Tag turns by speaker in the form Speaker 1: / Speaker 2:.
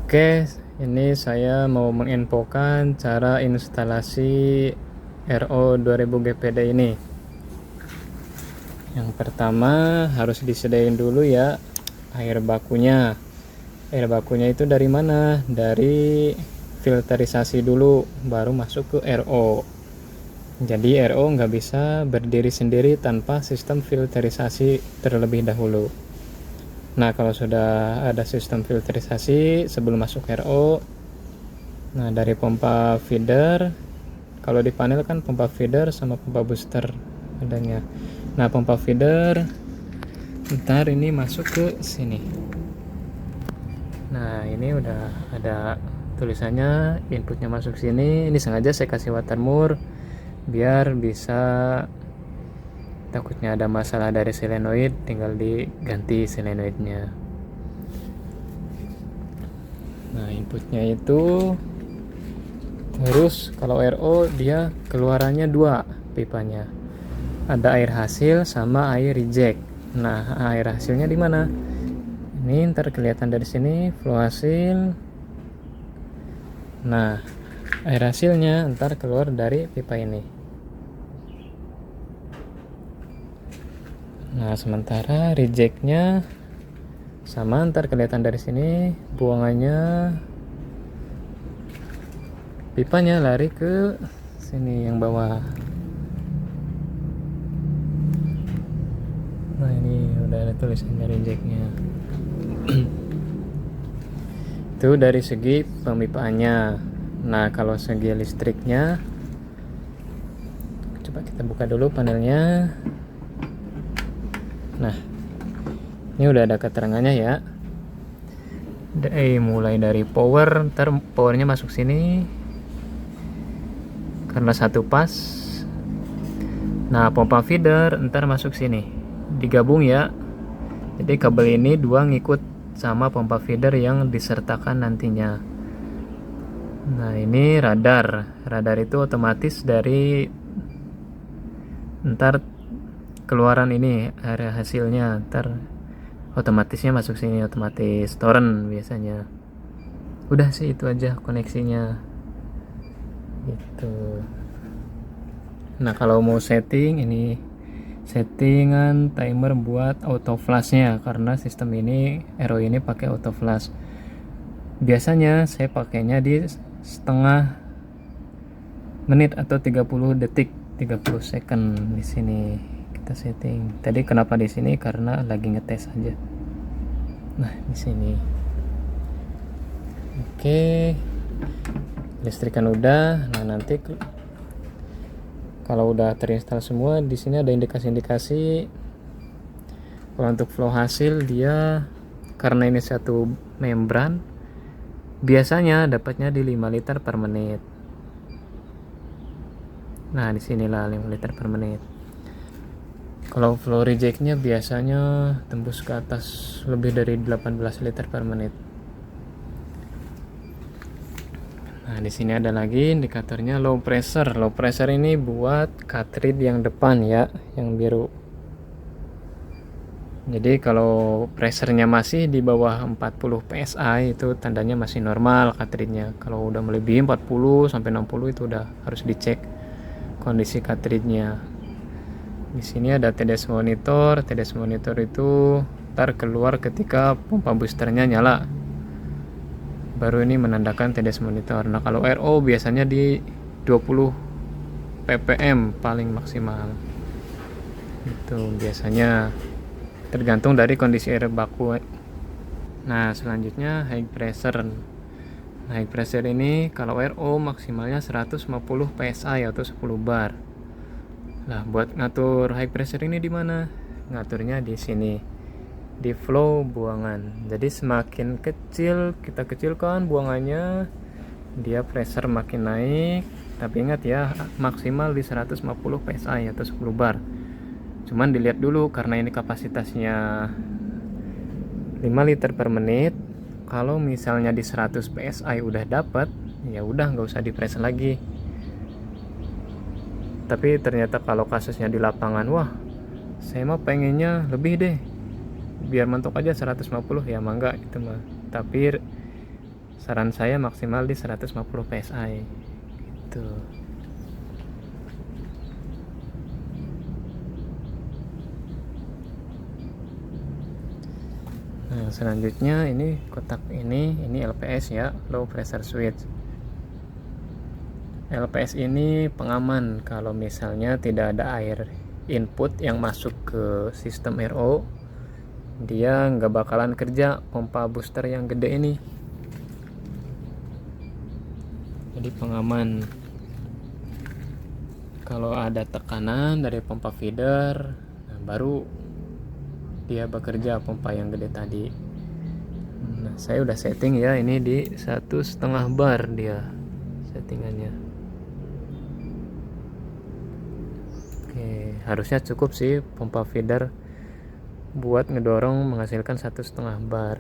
Speaker 1: Oke, ini saya mau menginfokan cara instalasi RO 2000 GPD ini. Yang pertama harus disediain dulu ya air bakunya. Air bakunya itu dari mana? Dari filterisasi dulu, baru masuk ke RO. Jadi RO nggak bisa berdiri sendiri tanpa sistem filterisasi terlebih dahulu. Nah, kalau sudah ada sistem filterisasi sebelum masuk RO, nah dari pompa feeder, kalau di panel kan pompa feeder sama pompa booster adanya. Nah, pompa feeder ntar ini masuk ke sini. Nah, ini udah ada tulisannya, inputnya masuk sini. Ini sengaja saya kasih watermur biar bisa, takutnya ada masalah dari solenoid, tinggal diganti solenoidnya. Nah, inputnya itu terus kalau RO dia keluarannya dua pipanya, ada air hasil sama air reject. Nah, air hasilnya di mana? Ini ntar kelihatan dari sini, flow hasil. Nah, air hasilnya ntar keluar dari pipa ini. Nah, sementara rejectnya sama, ntar kelihatan dari sini, buangannya pipanya lari ke sini yang bawah. Nah, ini udah ada tulisannya rejectnya. Itu dari segi pemipaannya. Nah, kalau segi listriknya, coba kita buka dulu panelnya. Nah, ini udah ada keterangannya ya. Mulai dari power, ntar powernya masuk sini karena satu pas. Nah, pompa feeder ntar masuk sini, digabung ya. Jadi kabel ini dua ngikut sama pompa feeder yang disertakan nantinya. Nah, ini radar itu otomatis dari ntar keluaran ini area hasilnya, ntar otomatisnya masuk sini, otomatis torrent biasanya. Udah sih itu aja koneksinya gitu. Nah, kalau mau setting, ini settingan timer buat auto flashnya, karena sistem ini RO ini pakai auto flash. Biasanya saya pakainya di setengah menit atau 30 detik, 30 second di sini kita setting. Tadi kenapa di sini? Karena lagi ngetes aja. Nah, di sini. Oke. Listrikan udah. Nah, nanti kalau udah terinstall semua, di sini ada indikasi-indikasi. Kalau untuk flow hasil, dia karena ini satu membran, biasanya dapatnya di 5 liter per menit. Nah, disinilah 5 liter per menit. Kalau flow rejectnya biasanya tembus ke atas lebih dari 18 liter per menit. Nah, di sini ada lagi indikatornya low pressure. Low pressure ini buat cartridge yang depan ya, yang biru. Jadi kalau pressernya masih di bawah 40 psi itu tandanya masih normal cartridge-nya. Kalau udah melebihi 40 sampai 60 itu udah harus dicek kondisi cartridge-nya. Di sini ada TDS monitor. TDS monitor itu ntar keluar ketika pompa boosternya nyala. Baru ini menandakan TDS monitor. Nah, kalau RO biasanya di 20 ppm paling maksimal. Itu biasanya tergantung dari kondisi air baku. Nah, selanjutnya high pressure. Nah, high pressure ini kalau RO maksimalnya 150 psi atau 10 bar. Nah, buat ngatur high pressure ini di mana? Ngaturnya di sini, di flow buangan. Jadi semakin kecil kita kecilkan buangannya, dia pressure makin naik. Tapi ingat ya, maksimal di 150 psi atau 10 bar. Cuman dilihat dulu karena ini kapasitasnya 5 liter per menit. Kalau misalnya di 100 psi udah dapat, ya udah nggak usah di press lagi. Tapi ternyata kalau kasusnya di lapangan, wah saya mah pengennya lebih deh, biar mentok aja 150, ya mangga itu mah. Tapi saran saya maksimal di 150 PSI gitu. Nah, selanjutnya ini kotak ini LPS ya, low pressure switch. LPS ini pengaman kalau misalnya tidak ada air input yang masuk ke sistem RO, dia nggak bakalan kerja pompa booster yang gede ini. Jadi pengaman kalau ada tekanan dari pompa feeder, nah baru dia bekerja pompa yang gede tadi. Nah, saya udah setting ya, ini di 1,5 bar dia settingannya. Oke, harusnya cukup sih pompa feeder buat ngedorong menghasilkan 1,5 bar.